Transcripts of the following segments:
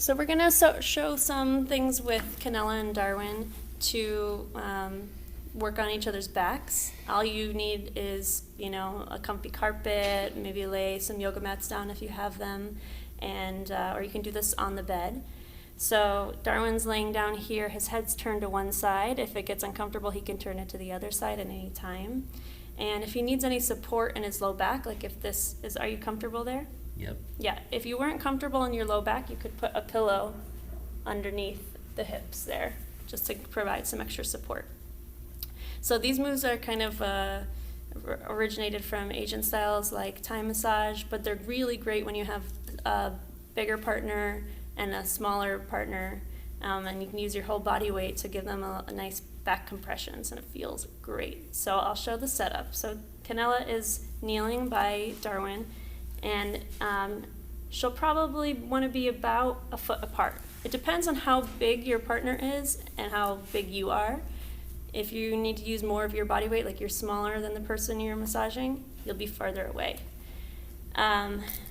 So we're going to show some things with Canella and Darwin to work on each other's backs. All you need is, a comfy carpet, maybe lay some yoga mats down if you have them, and or you can do this on the bed. So Darwin's laying down here, his head's turned to one side. If it gets uncomfortable, he can turn it to the other side at any time. And if he needs any support in his low back, like if this is, are you comfortable there? Yep. Yeah, if you weren't comfortable in your low back, you could put a pillow underneath the hips there, just to provide some extra support. So these moves are kind of originated from Asian styles like Thai massage, but they're really great when you have a bigger partner and a smaller partner, and you can use your whole body weight to give them a nice back compressions, and it feels great. So I'll show the setup. So Canella is kneeling by Darwin, and she'll probably want to be about a foot apart. It depends on how big your partner is and how big you are. If you need to use more of your body weight, like you're smaller than the person you're massaging, you'll be farther away.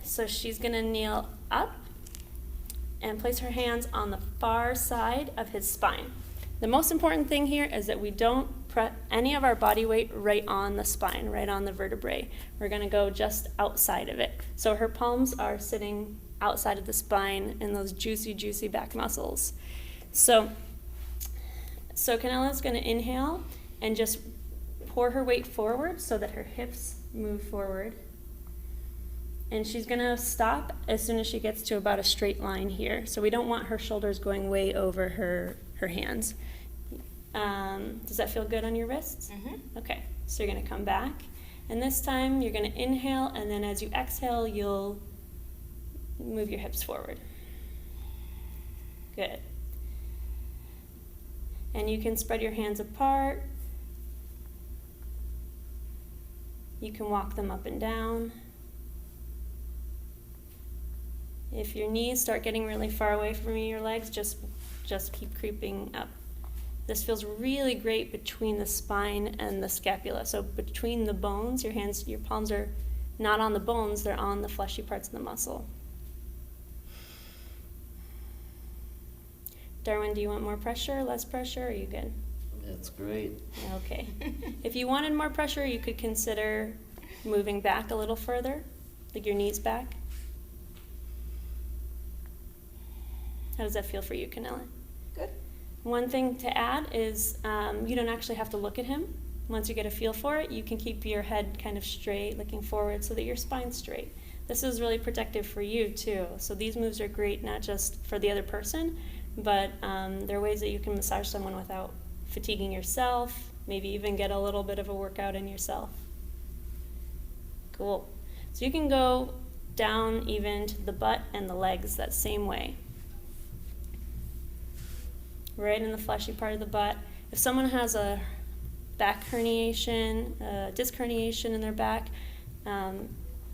So she's going to kneel up and place her hands on the far side of his spine. The most important thing here is that we don't put any of our body weight right on the spine, right on the vertebrae. We're going to go just outside of it. So her palms are sitting outside of the spine in those juicy, juicy back muscles. So Canella's going to inhale and just pour her weight forward so that her hips move forward. And she's going to stop as soon as she gets to about a straight line here. So we don't want her shoulders going way over her hands. Does that feel good on your wrists? Mm-hmm. Okay, so you're going to come back. And this time you're going to inhale, and then as you exhale, you'll move your hips forward. Good. And you can spread your hands apart. You can walk them up and down. If your knees start getting really far away from your legs, just keep creeping up. This feels really great between the spine and the scapula. So between the bones, your palms are not on the bones, they're on the fleshy parts of the muscle. Darwin, do you want more pressure, less pressure, or are you good? That's great. Okay. If you wanted more pressure, you could consider moving back a little further, like your knees back. How does that feel for you, Canella? Good. One thing to add is you don't actually have to look at him. Once you get a feel for it, you can keep your head kind of straight, looking forward so that your spine's straight. This is really protective for you, too. So these moves are great not just for the other person, but there are ways that you can massage someone without fatiguing yourself, maybe even get a little bit of a workout in yourself. Cool. So you can go down even to the butt and the legs that same way. Right in the fleshy part of the butt. If someone has a back herniation, a disc herniation in their back,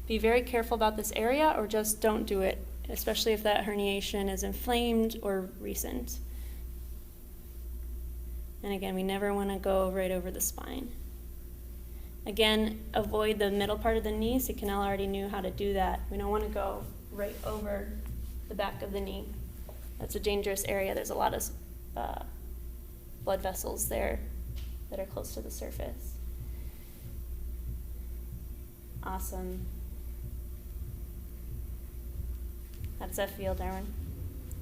be very careful about this area, or just don't do it, especially if that herniation is inflamed or recent. And again, we never want to go right over the spine. Again, avoid the middle part of the knee. So Canella already knew how to do that. We don't want to go right over the back of the knee. That's a dangerous area. There's a lot of blood vessels there that are close to the surface. Awesome. How does that feel, Darwin?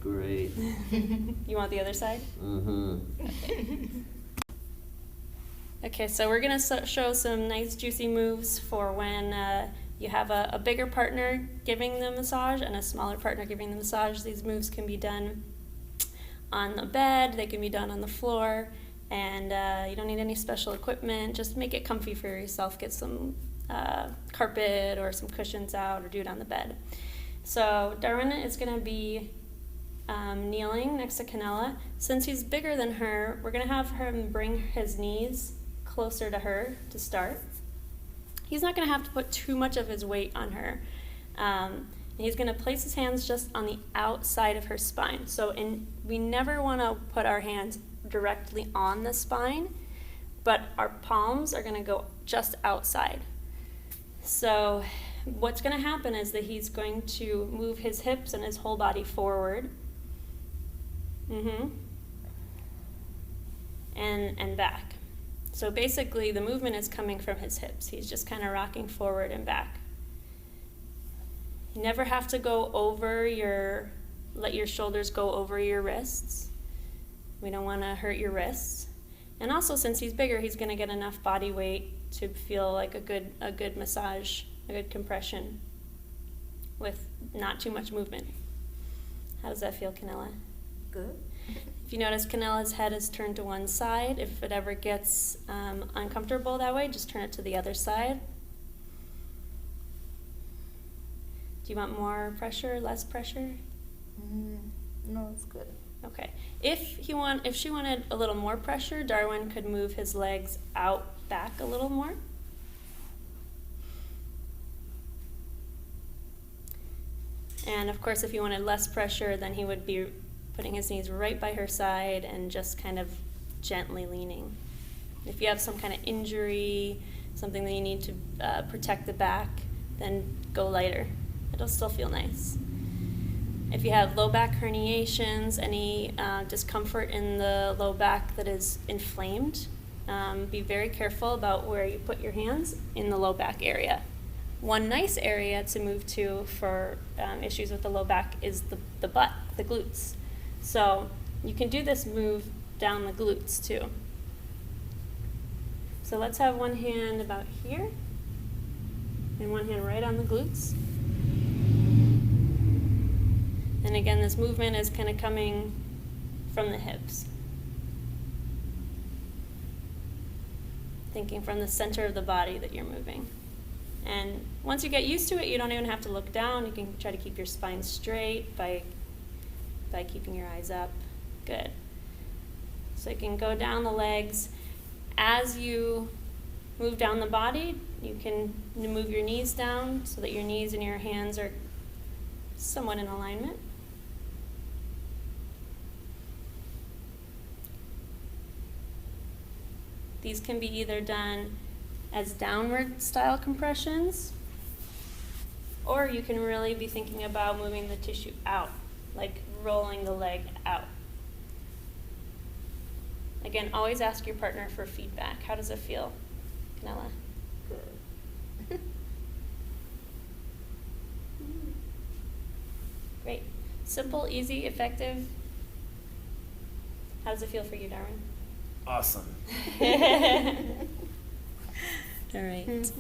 Great. You want the other side? Mm-hmm. Okay, so we're going to show some nice juicy moves for when you have a bigger partner giving the massage and a smaller partner giving the massage. These moves can be done on the bed, they can be done on the floor, and you don't need any special equipment. Just make it comfy for yourself. Get some carpet or some cushions out, or do it on the bed. So Darwin is going to be kneeling next to Canella. Since he's bigger than her, we're going to have him bring his knees closer to her to start. He's not going to have to put too much of his weight on her. He's going to place his hands just on the outside of her spine. So we never want to put our hands directly on the spine, but our palms are going to go just outside. So what's going to happen is that he's going to move his hips and his whole body forward, Mm-hmm. And back. So basically the movement is coming from his hips. He's just kind of rocking forward and back. You never have to go over let your shoulders go over your wrists. We don't want to hurt your wrists. And also, since he's bigger, he's going to get enough body weight to feel like a good massage, a good compression with not too much movement. How does that feel, Canella? Good. If you notice, Canella's head is turned to one side. If it ever gets uncomfortable that way, just turn it to the other side. Do you want more pressure, less pressure? No, it's good. Okay. If she wanted a little more pressure, Darwin could move his legs out back a little more. And of course, if he wanted less pressure, then he would be putting his knees right by her side and just kind of gently leaning. If you have some kind of injury, something that you need to protect the back, then go lighter. It'll still feel nice. If you have low back herniations, any discomfort in the low back that is inflamed, be very careful about where you put your hands in the low back area. One nice area to move to for issues with the low back is the butt, the glutes. So you can do this move down the glutes too. So let's have one hand about here and one hand right on the glutes. And again, this movement is kind of coming from the hips. Thinking from the center of the body that you're moving. And once you get used to it, you don't even have to look down. You can try to keep your spine straight by keeping your eyes up. Good. So you can go down the legs. As you move down the body, you can move your knees down so that your knees and your hands are somewhat in alignment. These can be either done as downward style compressions, or you can really be thinking about moving the tissue out, like rolling the leg out. Again, always ask your partner for feedback. How does it feel, Canella? Good. Great. Simple, easy, effective. How does it feel for you, Darwin? Awesome. All right.